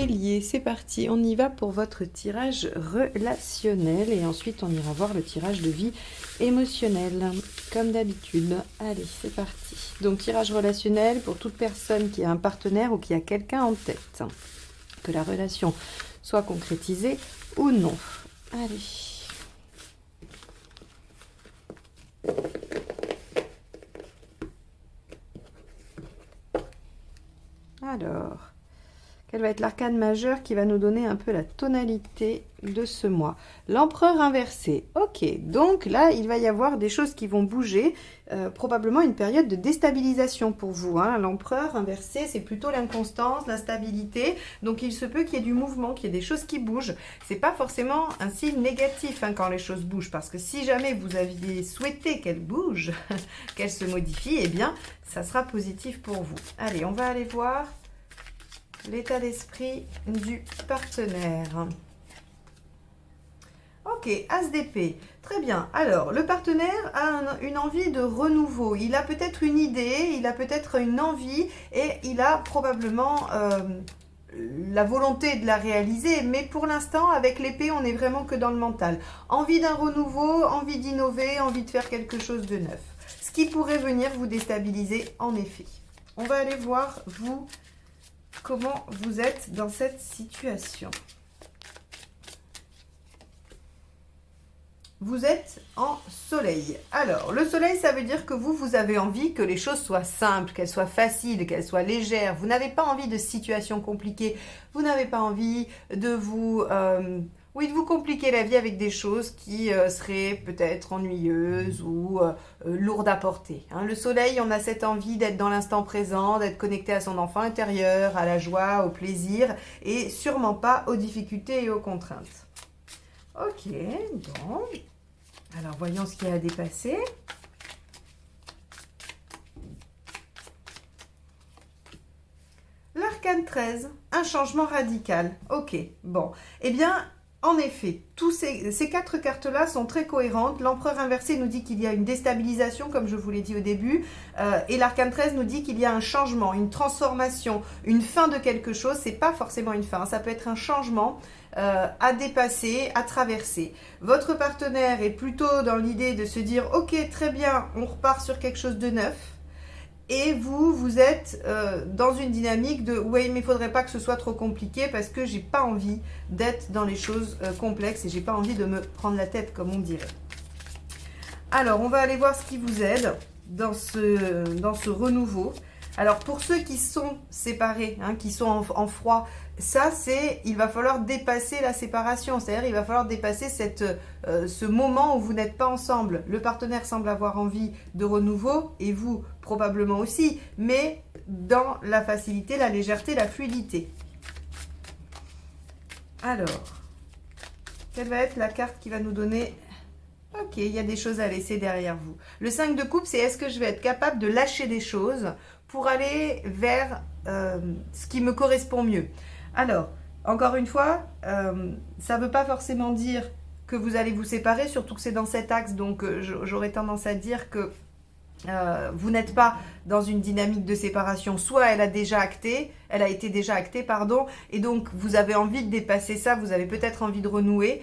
Bélier, c'est parti, on y va pour votre tirage relationnel et ensuite on ira voir le tirage de vie émotionnelle, comme d'habitude. Allez, c'est parti. Donc tirage relationnel pour toute personne qui a un partenaire ou qui a quelqu'un en tête. Que la relation soit concrétisée ou non. Allez. Alors, quel va être l'arcane majeur qui va nous donner un peu la tonalité de ce mois? L'empereur inversé. Ok, donc là, il va y avoir des choses qui vont bouger. Probablement une période de déstabilisation pour vous. Hein. L'empereur inversé, c'est plutôt l'inconstance, l'instabilité. Donc il se peut qu'il y ait du mouvement, qu'il y ait des choses qui bougent. C'est pas forcément un signe négatif hein, quand les choses bougent. Parce que si jamais vous aviez souhaité qu'elles bougent, qu'elles se modifient, eh bien, ça sera positif pour vous. Allez, on va aller voir l'état d'esprit du partenaire. Ok, As d'épée. Très bien. Alors, le partenaire a une envie de renouveau. Il a peut-être une idée, il a peut-être une envie et il a probablement la volonté de la réaliser. Mais pour l'instant, avec l'épée, on n'est vraiment que dans le mental. Envie d'un renouveau, envie d'innover, envie de faire quelque chose de neuf. Ce qui pourrait venir vous déstabiliser, en effet. On va aller voir, vous, comment vous êtes dans cette situation. Vous êtes en soleil. Alors, le soleil, ça veut dire que vous avez envie que les choses soient simples, qu'elles soient faciles, qu'elles soient légères. Vous n'avez pas envie de situations compliquées. Vous n'avez pas envie de vous... de vous compliquer la vie avec des choses qui seraient peut-être ennuyeuses ou lourdes à porter. Hein. Le soleil, on a cette envie d'être dans l'instant présent, d'être connecté à son enfant intérieur, à la joie, au plaisir et sûrement pas aux difficultés et aux contraintes. Ok, bon. Alors, voyons ce qu'il y a à dépasser. L'arcane 13, un changement radical. Ok, bon. Eh bien, en effet, tous ces quatre cartes-là sont très cohérentes. L'empereur inversé nous dit qu'il y a une déstabilisation, comme je vous l'ai dit au début. Et l'arcane 13 nous dit qu'il y a un changement, une transformation, une fin de quelque chose. Ce n'est pas forcément une fin, ça peut être un changement à dépasser, à traverser. Votre partenaire est plutôt dans l'idée de se dire « Ok, très bien, on repart sur quelque chose de neuf ». Et vous êtes dans une dynamique de « Oui, mais il ne faudrait pas que ce soit trop compliqué parce que j'ai pas envie d'être dans les choses complexes et j'ai pas envie de me prendre la tête, comme on dirait. » Alors, on va aller voir ce qui vous aide dans ce renouveau. Alors, pour ceux qui sont séparés, hein, qui sont en froid, ça, il va falloir dépasser la séparation. C'est-à-dire, il va falloir dépasser ce moment où vous n'êtes pas ensemble. Le partenaire semble avoir envie de renouveau, et vous, probablement aussi, mais dans la facilité, la légèreté, la fluidité. Alors, quelle va être la carte qui va nous donner... Ok, il y a des choses à laisser derrière vous. Le 5 de coupe, c'est est-ce que je vais être capable de lâcher des choses pour aller vers ce qui me correspond mieux. Alors, encore une fois, ça ne veut pas forcément dire que vous allez vous séparer, surtout que c'est dans cet axe, donc j'aurais tendance à dire que vous n'êtes pas dans une dynamique de séparation, soit elle a été déjà actée, pardon, et donc vous avez envie de dépasser ça, vous avez peut-être envie de renouer,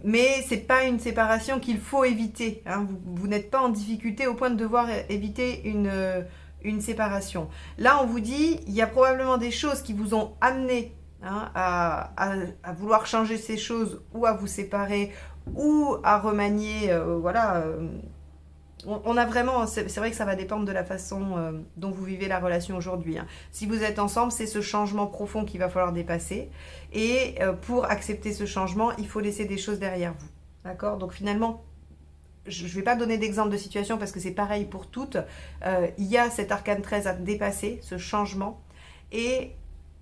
mais c'est pas une séparation qu'il faut éviter, hein. Vous n'êtes pas en difficulté au point de devoir éviter une séparation. Là, on vous dit, il y a probablement des choses qui vous ont amené hein, à vouloir changer ces choses ou à vous séparer ou à remanier, on a vraiment, c'est vrai que ça va dépendre de la façon dont vous vivez la relation aujourd'hui. Hein. Si vous êtes ensemble, c'est ce changement profond qu'il va falloir dépasser. Et pour accepter ce changement, il faut laisser des choses derrière vous. D'accord? Donc finalement, je ne vais pas donner d'exemple de situation parce que c'est pareil pour toutes. Il y a cet arcane 13 à dépasser, ce changement. Et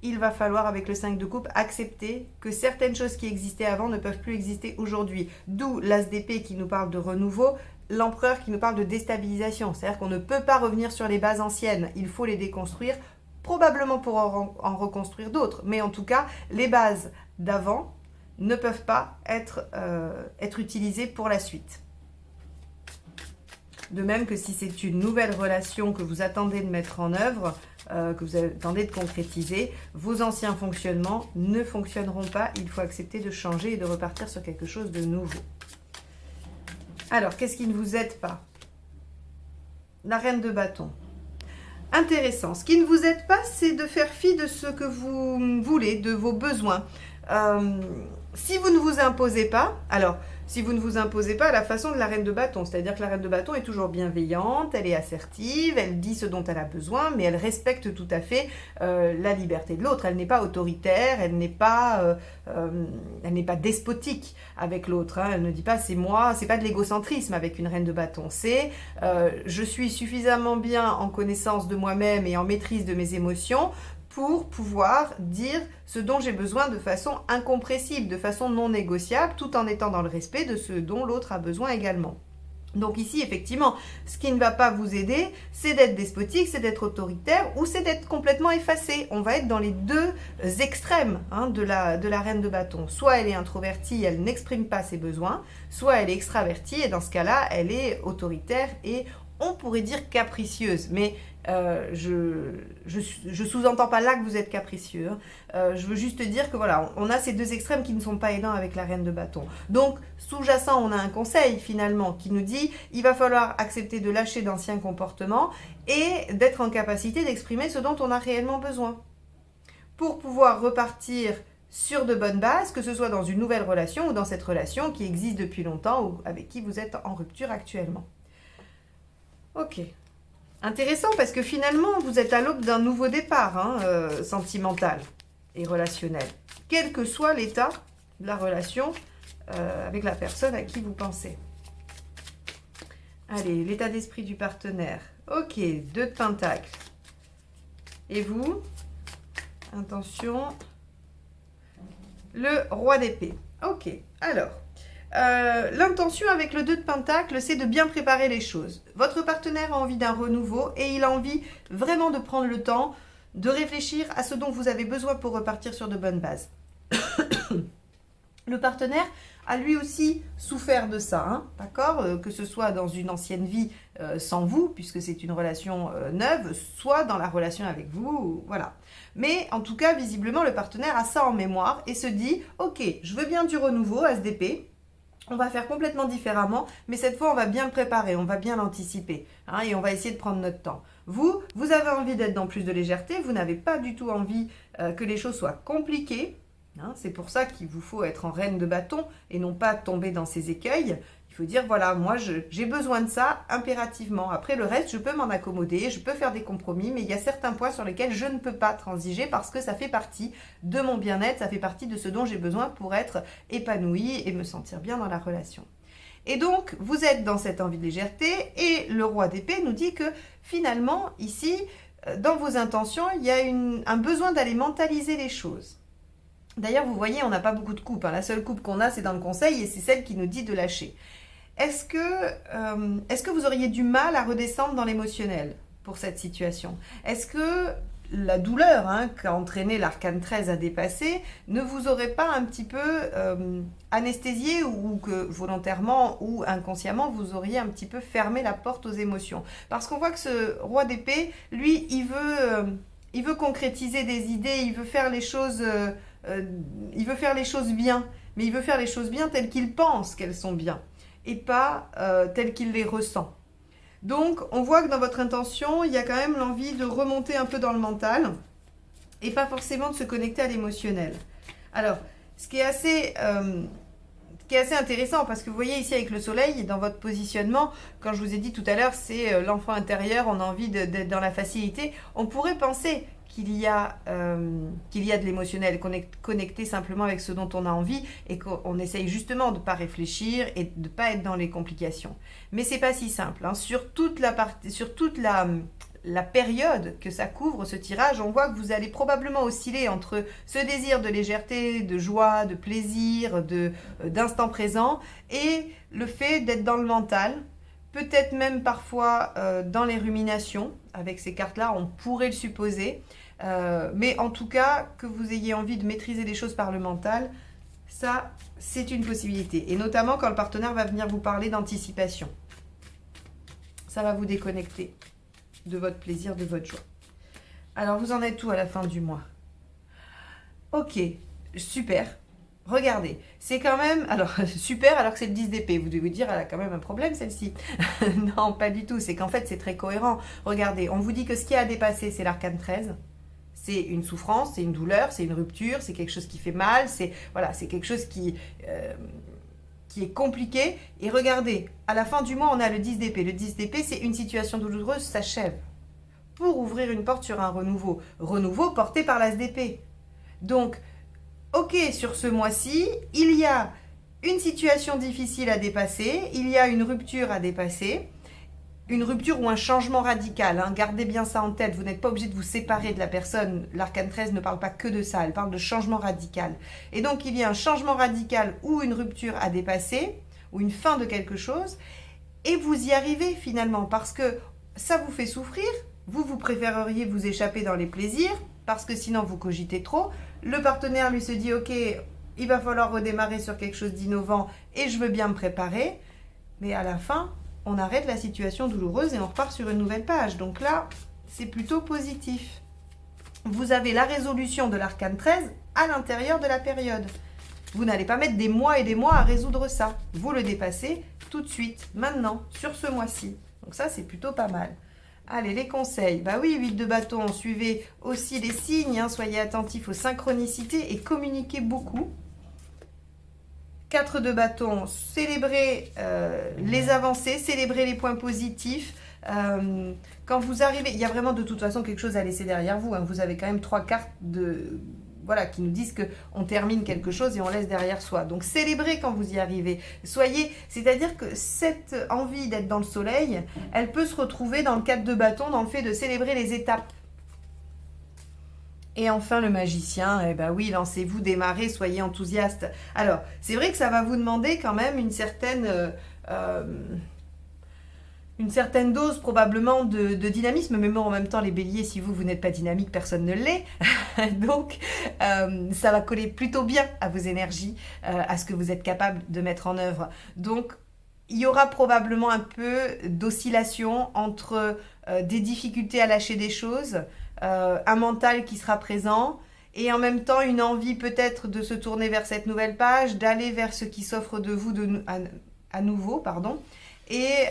il va falloir, avec le 5 de coupe, accepter que certaines choses qui existaient avant ne peuvent plus exister aujourd'hui. D'où l'as d'épée qui nous parle de renouveau, l'empereur qui nous parle de déstabilisation. C'est-à-dire qu'on ne peut pas revenir sur les bases anciennes. Il faut les déconstruire, probablement pour en reconstruire d'autres. Mais en tout cas, les bases d'avant ne peuvent pas être utilisées pour la suite. De même que si c'est une nouvelle relation que vous attendez de mettre en œuvre, que vous attendez de concrétiser, vos anciens fonctionnements ne fonctionneront pas. Il faut accepter de changer et de repartir sur quelque chose de nouveau. Alors, qu'est-ce qui ne vous aide pas? La reine de bâton. Intéressant. Ce qui ne vous aide pas, c'est de faire fi de ce que vous voulez, de vos besoins. Si vous ne vous imposez pas, alors, si vous ne vous imposez pas à la façon de la reine de bâton, c'est-à-dire que la reine de bâton est toujours bienveillante, elle est assertive, elle dit ce dont elle a besoin, mais elle respecte tout à fait la liberté de l'autre. Elle n'est pas autoritaire, elle n'est pas despotique avec l'autre. Hein. Elle ne dit pas c'est moi, c'est pas de l'égocentrisme avec une reine de bâton. C'est je suis suffisamment bien en connaissance de moi-même et en maîtrise de mes émotions pour pouvoir dire ce dont j'ai besoin de façon incompressible, de façon non négociable, tout en étant dans le respect de ce dont l'autre a besoin également. Donc ici, effectivement, ce qui ne va pas vous aider, c'est d'être despotique, c'est d'être autoritaire ou c'est d'être complètement effacé. On va être dans les deux extrêmes de la reine de bâton. Soit elle est introvertie, elle n'exprime pas ses besoins, soit elle est extravertie et dans ce cas-là, elle est autoritaire et on pourrait dire capricieuse. Mais je sous-entends pas là que vous êtes capricieux. Je veux juste dire que voilà, on a ces deux extrêmes qui ne sont pas aidants avec la reine de bâton. Donc, sous-jacent, on a un conseil finalement qui nous dit il va falloir accepter de lâcher d'anciens comportements et d'être en capacité d'exprimer ce dont on a réellement besoin pour pouvoir repartir sur de bonnes bases, que ce soit dans une nouvelle relation ou dans cette relation qui existe depuis longtemps ou avec qui vous êtes en rupture actuellement. Ok. Intéressant parce que finalement, vous êtes à l'aube d'un nouveau départ sentimental et relationnel. Quel que soit l'état de la relation avec la personne à qui vous pensez. Allez, l'état d'esprit du partenaire. Ok, 2 de pentacles. Et vous? Intention. Le roi d'épée. Ok, alors. L'intention avec le 2 de Pentacle, c'est de bien préparer les choses. Votre partenaire a envie d'un renouveau et il a envie vraiment de prendre le temps de réfléchir à ce dont vous avez besoin pour repartir sur de bonnes bases. Le partenaire a lui aussi souffert de ça, d'accord, que ce soit dans une ancienne vie sans vous, puisque c'est une relation neuve, soit dans la relation avec vous, voilà. Mais en tout cas, visiblement, le partenaire a ça en mémoire et se dit « Ok, je veux bien du renouveau, SDP ». On va faire complètement différemment, mais cette fois, on va bien le préparer, on va bien l'anticiper, et on va essayer de prendre notre temps. Vous avez envie d'être dans plus de légèreté, vous n'avez pas du tout envie que les choses soient compliquées. C'est pour ça qu'il vous faut être en reine de bâton et non pas tomber dans ces écueils. Il faut dire, voilà, moi, j'ai besoin de ça impérativement. Après, le reste, je peux m'en accommoder, je peux faire des compromis, mais il y a certains points sur lesquels je ne peux pas transiger parce que ça fait partie de mon bien-être, ça fait partie de ce dont j'ai besoin pour être épanouie et me sentir bien dans la relation. Et donc, vous êtes dans cette envie de légèreté et le roi d'épée nous dit que finalement, ici, dans vos intentions, il y a un besoin d'aller mentaliser les choses. D'ailleurs, vous voyez, on n'a pas beaucoup de coupes. La seule coupe qu'on a, c'est dans le conseil et c'est celle qui nous dit de lâcher. Est-ce que vous auriez du mal à redescendre dans l'émotionnel pour cette situation? Est-ce que la douleur qu'a entraîné l'arcane 13 à dépasser ne vous aurait pas un petit peu anesthésié ou que volontairement ou inconsciemment vous auriez un petit peu fermé la porte aux émotions? Parce qu'on voit que ce roi d'épée, lui, il veut concrétiser des idées, il veut faire les choses bien, mais il veut faire les choses bien telles qu'il pense qu'elles sont bien et pas telles qu'il les ressent. Donc, on voit que dans votre intention, il y a quand même l'envie de remonter un peu dans le mental et pas forcément de se connecter à l'émotionnel. Alors, ce qui est assez intéressant, parce que vous voyez ici avec le soleil, dans votre positionnement, quand je vous ai dit tout à l'heure, c'est l'enfant intérieur, on a envie d'être dans la facilité. On pourrait penser qu'il y a de l'émotionnel, qu'on est connecté simplement avec ce dont on a envie et qu'on essaye justement de ne pas réfléchir et de ne pas être dans les complications. Mais c'est pas si simple. Sur toute la période que ça couvre, ce tirage, on voit que vous allez probablement osciller entre ce désir de légèreté, de joie, de plaisir, d'instant présent et le fait d'être dans le mental, peut-être même parfois dans les ruminations. Avec ces cartes-là, on pourrait le supposer. Mais en tout cas, que vous ayez envie de maîtriser les choses par le mental, ça, c'est une possibilité. Et notamment quand le partenaire va venir vous parler d'anticipation. ça va vous déconnecter de votre plaisir, de votre joie. Alors, vous en êtes où à la fin du mois? Ok, super. Regardez, c'est quand même... Alors, super, alors que c'est le 10 d'épée. Vous devez vous dire, elle a quand même un problème, celle-ci. Non, pas du tout. C'est qu'en fait, c'est très cohérent. Regardez, on vous dit que ce qui a à dépasser, c'est l'arcane 13. C'est une souffrance, c'est une douleur, c'est une rupture, c'est quelque chose qui fait mal, c'est voilà, c'est quelque chose qui est compliqué. Et regardez, à la fin du mois, on a le 10 d'épée. Le 10 d'épée, c'est une situation douloureuse s'achève pour ouvrir une porte sur un renouveau. Renouveau porté par l'as d'épée. Donc, ok, sur ce mois-ci, il y a une situation difficile à dépasser, il y a une rupture à dépasser, une rupture ou un changement radical. Hein. Gardez bien ça en tête, vous n'êtes pas obligé de vous séparer de la personne. L'arcane 13 ne parle pas que de ça, elle parle de changement radical. Et donc, il y a un changement radical ou une rupture à dépasser, ou une fin de quelque chose, et vous y arrivez finalement, parce que ça vous fait souffrir, vous préféreriez vous échapper dans les plaisirs, parce que sinon vous cogitez trop. Le partenaire lui se dit, ok, il va falloir redémarrer sur quelque chose d'innovant et je veux bien me préparer. Mais à la fin, on arrête la situation douloureuse et on repart sur une nouvelle page. Donc là, c'est plutôt positif. Vous avez la résolution de l'arcane 13 à l'intérieur de la période. Vous n'allez pas mettre des mois et des mois à résoudre ça. Vous le dépassez tout de suite, maintenant, sur ce mois-ci. Donc ça, c'est plutôt pas mal. Allez, les conseils. Bah oui, 8 de bâton, suivez aussi les signes, hein, soyez attentifs aux synchronicités et communiquez beaucoup. 4 de bâton, célébrez les avancées, célébrez les points positifs. Quand vous arrivez, il y a vraiment de toute façon quelque chose à laisser derrière vous. Hein. Vous avez quand même 3 cartes voilà, qui nous disent qu'on termine quelque chose et on laisse derrière soi. Donc, célébrez quand vous y arrivez. C'est-à-dire que cette envie d'être dans le soleil, elle peut se retrouver dans le 4 de bâton, dans le fait de célébrer les étapes. Et enfin, le magicien, eh ben oui, lancez-vous, démarrez, soyez enthousiaste. Alors, c'est vrai que ça va vous demander quand même une certaine dose probablement de dynamisme, mais bon, en même temps, les béliers, si vous n'êtes pas dynamique, personne ne l'est. Donc, ça va coller plutôt bien à vos énergies, à ce que vous êtes capable de mettre en œuvre. Donc, il y aura probablement un peu d'oscillation entre des difficultés à lâcher des choses, un mental qui sera présent, et en même temps une envie peut-être de se tourner vers cette nouvelle page, d'aller vers ce qui s'offre de vous à nouveau, pardon, et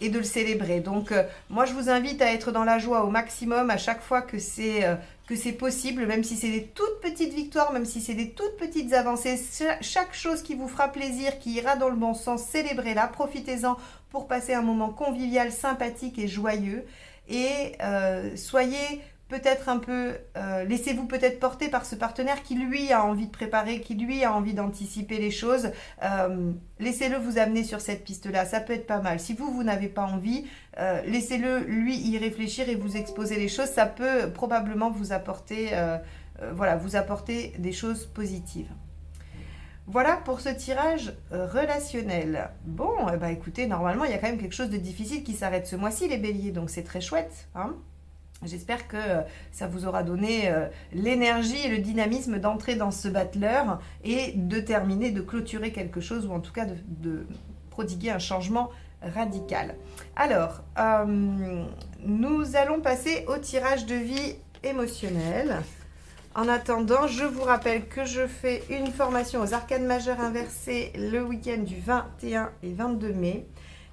de le célébrer. Donc, moi, je vous invite à être dans la joie au maximum à chaque fois que c'est possible, même si c'est des toutes petites victoires, même si c'est des toutes petites avancées. Chaque chose qui vous fera plaisir, qui ira dans le bon sens, célébrez-la, profitez-en pour passer un moment convivial, sympathique et joyeux. Et soyez peut-être un peu, laissez-vous peut-être porter par ce partenaire qui lui a envie de préparer, qui lui a envie d'anticiper les choses. Laissez-le vous amener sur cette piste-là, ça peut être pas mal. Si vous n'avez pas envie, laissez-le lui y réfléchir et vous exposer les choses. Ça peut probablement vous apporter, vous apporter des choses positives. Voilà pour ce tirage relationnel. Bon, eh ben, écoutez, normalement, il y a quand même quelque chose de difficile qui s'arrête ce mois-ci, les béliers, donc c'est très chouette, hein. J'espère que ça vous aura donné l'énergie et le dynamisme d'entrer dans ce battleur et de terminer, de clôturer quelque chose, ou en tout cas de prodiguer un changement radical. Alors, nous allons passer au tirage de vie émotionnel. En attendant, je vous rappelle que je fais une formation aux arcanes majeures inversées le week-end du 21 et 22 mai.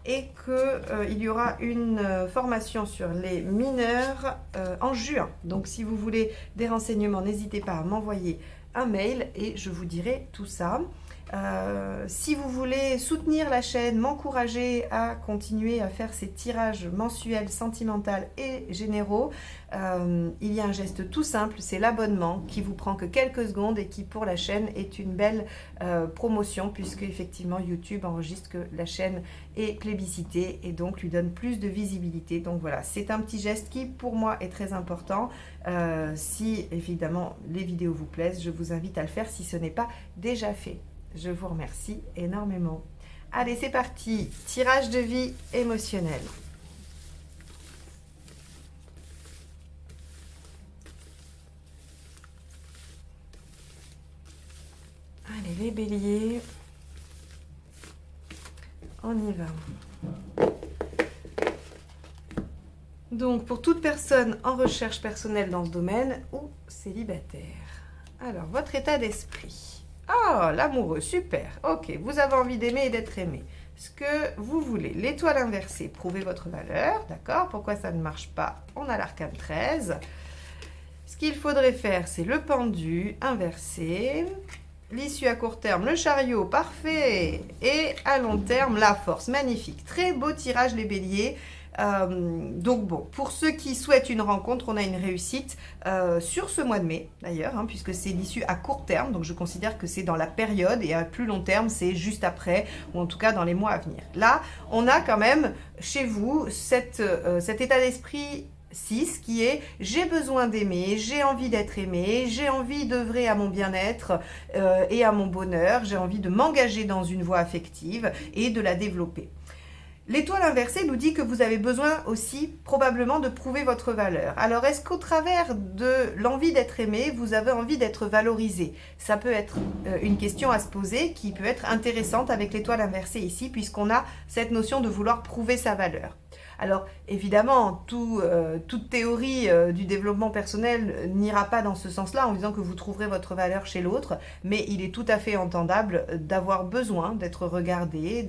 Et qu'il y aura une formation sur les mineurs en juin. Donc, si vous voulez des renseignements, n'hésitez pas à m'envoyer un mail et je vous dirai tout ça. Si vous voulez soutenir la chaîne, m'encourager à continuer à faire ces tirages mensuels, sentimentaux et généraux, il y a un geste tout simple, c'est l'abonnement qui vous prend que quelques secondes et qui pour la chaîne est une belle promotion, puisque effectivement YouTube enregistre que la chaîne est plébiscitée et donc lui donne plus de visibilité. Donc voilà, c'est un petit geste qui pour moi est très important. Si évidemment les vidéos vous plaisent, je vous invite à le faire si ce n'est pas déjà fait. Je vous remercie énormément. Allez, c'est parti. Tirage de vie émotionnel. Allez, les béliers. On y va. Donc, pour toute personne en recherche personnelle dans ce domaine ou célibataire. Alors, votre état d'esprit. Ah, l'amoureux, super. Ok, vous avez envie d'aimer et d'être aimé. Ce que vous voulez. L'étoile inversée, prouvez votre valeur. D'accord? Pourquoi ça ne marche pas? On a l'arcane 13. Ce qu'il faudrait faire, c'est le pendu inversé. L'issue à court terme, le chariot, parfait. Et à long terme, la force, magnifique. Très beau tirage, les béliers. Donc bon, pour ceux qui souhaitent une rencontre, on a une réussite sur ce mois de mai d'ailleurs, hein, puisque c'est l'issue à court terme, donc je considère que c'est dans la période, et à plus long terme, c'est juste après, ou en tout cas dans les mois à venir. Là, on a quand même chez vous cet état d'esprit 6 qui est j'ai besoin d'aimer, j'ai envie d'être aimé, j'ai envie d'œuvrer à mon bien-être et à mon bonheur, j'ai envie de m'engager dans une voie affective et de la développer. L'étoile inversée nous dit que vous avez besoin aussi probablement de prouver votre valeur. Alors est-ce qu'au travers de l'envie d'être aimé, vous avez envie d'être valorisé? Ça peut être une question à se poser qui peut être intéressante avec l'étoile inversée ici, puisqu'on a cette notion de vouloir prouver sa valeur. Alors évidemment, toute théorie du développement personnel n'ira pas dans ce sens-là en disant que vous trouverez votre valeur chez l'autre, mais il est tout à fait entendable d'avoir besoin d'être regardé,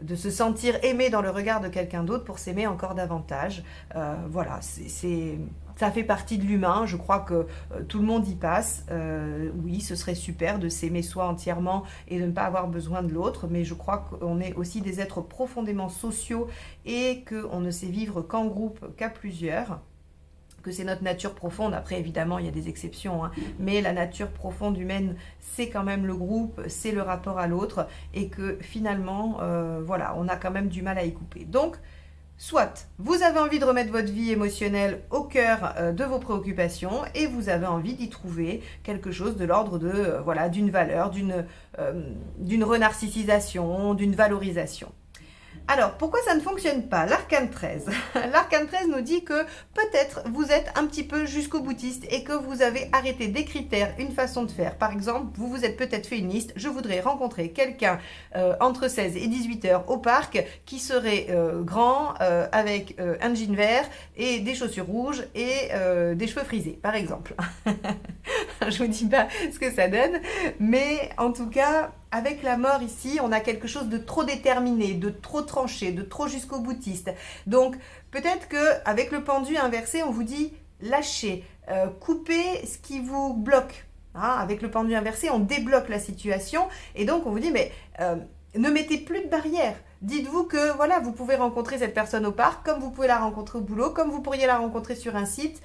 de se sentir aimé dans le regard de quelqu'un d'autre pour s'aimer encore davantage. Voilà, ça fait partie de l'humain, je crois que tout le monde y passe. Oui, ce serait super de s'aimer soi entièrement et de ne pas avoir besoin de l'autre, mais je crois qu'on est aussi des êtres profondément sociaux et qu'on ne sait vivre qu'en groupe, qu'à plusieurs, que c'est notre nature profonde. Après, évidemment, il y a des exceptions, hein, mais la nature profonde humaine, c'est quand même le groupe, c'est le rapport à l'autre, et que finalement, voilà, on a quand même du mal à y couper. Donc, soit vous avez envie de remettre votre vie émotionnelle au cœur de vos préoccupations et vous avez envie d'y trouver quelque chose de l'ordre de voilà, d'une valeur, d'une renarcissisation, d'une valorisation. Alors, pourquoi ça ne fonctionne pas? L'arcane 13. L'arcane 13 nous dit que peut-être vous êtes un petit peu jusqu'au boutiste et que vous avez arrêté des critères, une façon de faire. Par exemple, vous vous êtes peut-être fait une liste. Je voudrais rencontrer quelqu'un entre 16 et 18 heures au parc qui serait grand, avec un jean vert et des chaussures rouges et des cheveux frisés, par exemple. Je vous dis pas ce que ça donne, mais en tout cas, avec la mort ici, on a quelque chose de trop déterminé, de trop tranché, de trop jusqu'au boutiste. Donc peut-être qu'avec le pendu inversé, on vous dit lâchez, coupez ce qui vous bloque. Hein, avec le pendu inversé, on débloque la situation et donc on vous dit mais ne mettez plus de barrières. Dites-vous que voilà, vous pouvez rencontrer cette personne au parc, comme vous pouvez la rencontrer au boulot, comme vous pourriez la rencontrer sur un site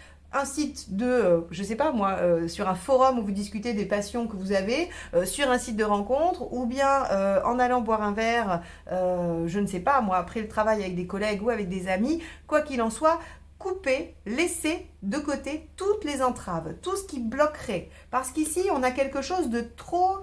de, je sais pas moi, sur un forum où vous discutez des passions que vous avez, sur un site de rencontre, ou bien en allant boire un verre, je ne sais pas moi, après le travail avec des collègues ou avec des amis, quoi qu'il en soit, coupez, laissez de côté toutes les entraves, tout ce qui bloquerait. Parce qu'ici, on a quelque chose de trop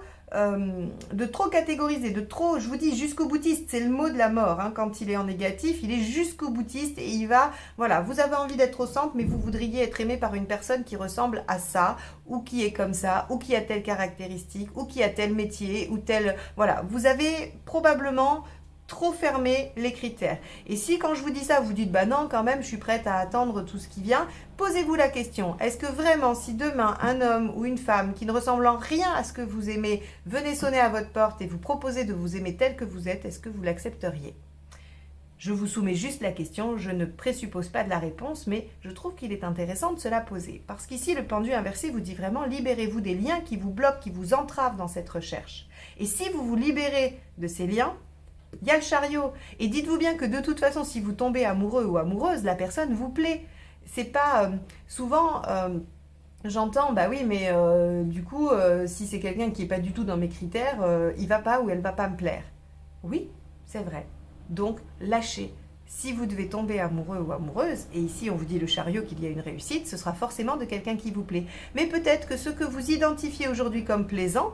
catégorisé, de trop, je vous dis, jusqu'au boutiste, c'est le mot de la mort, hein, quand il est en négatif, il est jusqu'au boutiste et il va, voilà, vous avez envie d'être au centre, mais vous voudriez être aimé par une personne qui ressemble à ça, ou qui est comme ça, ou qui a telle caractéristique, ou qui a tel métier, ou tel, voilà, vous avez probablement trop fermé les critères. Et si quand je vous dis ça, vous dites bah non quand même je suis prête à attendre tout ce qui vient, posez-vous la question, est-ce que vraiment si demain un homme ou une femme qui ne ressemble en rien à ce que vous aimez venait sonner à votre porte et vous proposer de vous aimer tel que vous êtes, est-ce que vous l'accepteriez? Je vous soumets juste la question, je ne présuppose pas de la réponse, mais je trouve qu'il est intéressant de se la poser. Parce qu'ici, le pendu inversé vous dit vraiment, libérez-vous des liens qui vous bloquent, qui vous entravent dans cette recherche. Et si vous vous libérez de ces liens, il y a le chariot. Et dites-vous bien que de toute façon, si vous tombez amoureux ou amoureuse, la personne vous plaît. C'est pas... souvent, j'entends, bah oui, mais du coup, si c'est quelqu'un qui n'est pas du tout dans mes critères, il va pas ou elle va pas me plaire. Oui, c'est vrai. Donc, lâchez. Si vous devez tomber amoureux ou amoureuse, et ici on vous dit le chariot qu'il y a une réussite, ce sera forcément de quelqu'un qui vous plaît. Mais peut-être que ce que vous identifiez aujourd'hui comme plaisant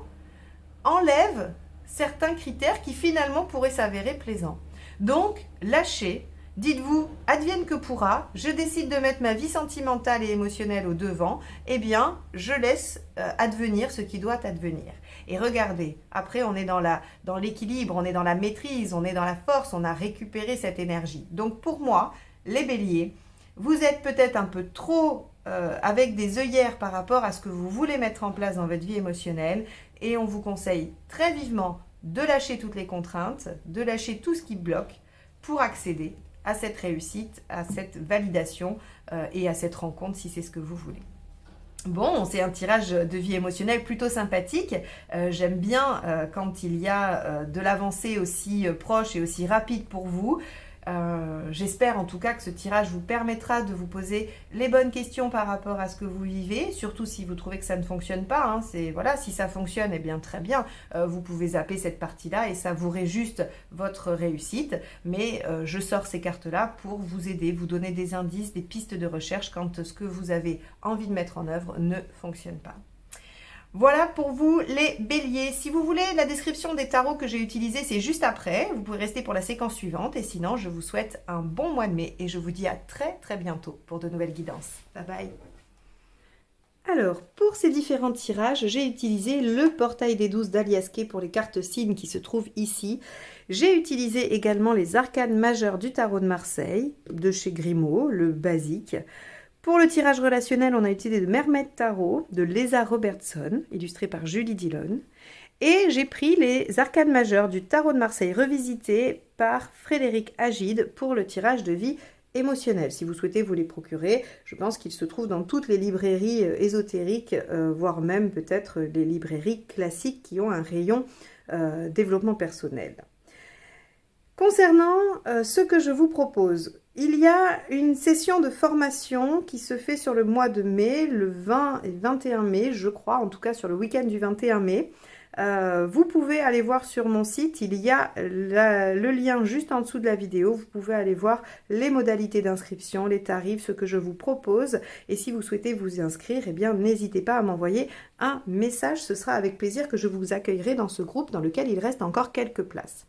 enlève certains critères qui finalement pourraient s'avérer plaisants. Donc, lâchez, dites-vous, advienne que pourra, je décide de mettre ma vie sentimentale et émotionnelle au devant, eh bien, je laisse advenir ce qui doit advenir. Et regardez, après on est dans l'équilibre, on est dans la maîtrise, on est dans la force, on a récupéré cette énergie. Donc pour moi, les béliers, vous êtes peut-être un peu trop avec des œillères par rapport à ce que vous voulez mettre en place dans votre vie émotionnelle et on vous conseille très vivement de lâcher toutes les contraintes, de lâcher tout ce qui bloque pour accéder à cette réussite, à cette validation et à cette rencontre si c'est ce que vous voulez. Bon, c'est un tirage de vie émotionnelle plutôt sympathique. J'aime bien quand il y a de l'avancée aussi proche et aussi rapide pour vous. J'espère en tout cas que ce tirage vous permettra de vous poser les bonnes questions par rapport à ce que vous vivez, surtout si vous trouvez que ça ne fonctionne pas. Hein, voilà, si ça fonctionne, eh bien très bien, vous pouvez zapper cette partie-là et savourer juste votre réussite. Mais je sors ces cartes-là pour vous aider, vous donner des indices, des pistes de recherche quand ce que vous avez envie de mettre en œuvre ne fonctionne pas. Voilà pour vous les béliers. Si vous voulez la description des tarots que j'ai utilisés, c'est juste après. Vous pouvez rester pour la séquence suivante. Et sinon, je vous souhaite un bon mois de mai. Et je vous dis à très très bientôt pour de nouvelles guidances. Bye bye. Alors, pour ces différents tirages, j'ai utilisé le portail des 12 d'Aliasquet pour les cartes signes qui se trouvent ici. J'ai utilisé également les arcanes majeures du tarot de Marseille, de chez Grimaud, le basique. Pour le tirage relationnel, on a utilisé le Mermaid Tarot de Lézard Robertson, illustré par Julie Dillon. Et j'ai pris les arcanes majeures du Tarot de Marseille revisité par Frédéric Agide pour le tirage de vie émotionnelle. Si vous souhaitez vous les procurer, je pense qu'ils se trouvent dans toutes les librairies ésotériques, voire même peut-être les librairies classiques qui ont un rayon développement personnel. Concernant ce que je vous propose, il y a une session de formation qui se fait sur le mois de mai, le 20 et 21 mai, je crois, en tout cas sur le week-end du 21 mai. Vous pouvez aller voir sur mon site, il y a le lien juste en dessous de la vidéo. Vous pouvez aller voir les modalités d'inscription, les tarifs, ce que je vous propose. Et si vous souhaitez vous inscrire, eh bien n'hésitez pas à m'envoyer un message. Ce sera avec plaisir que je vous accueillerai dans ce groupe dans lequel il reste encore quelques places.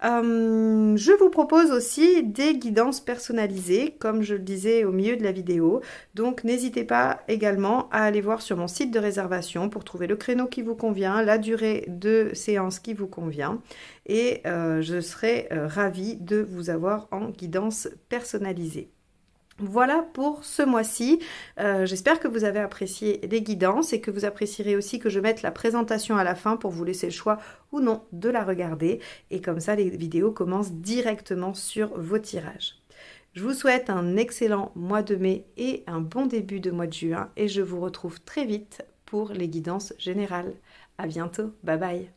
Je vous propose aussi des guidances personnalisées, comme je le disais au milieu de la vidéo. Donc n'hésitez pas également à aller voir sur mon site de réservation pour trouver le créneau qui vous convient, la durée de séance qui vous convient. Et je serai ravie de vous avoir en guidance personnalisée. Voilà pour ce mois-ci. J'espère que vous avez apprécié les guidances et que vous apprécierez aussi que je mette la présentation à la fin pour vous laisser le choix ou non de la regarder. Et comme ça, les vidéos commencent directement sur vos tirages. Je vous souhaite un excellent mois de mai et un bon début de mois de juin. Et je vous retrouve très vite pour les guidances générales. À bientôt. Bye bye.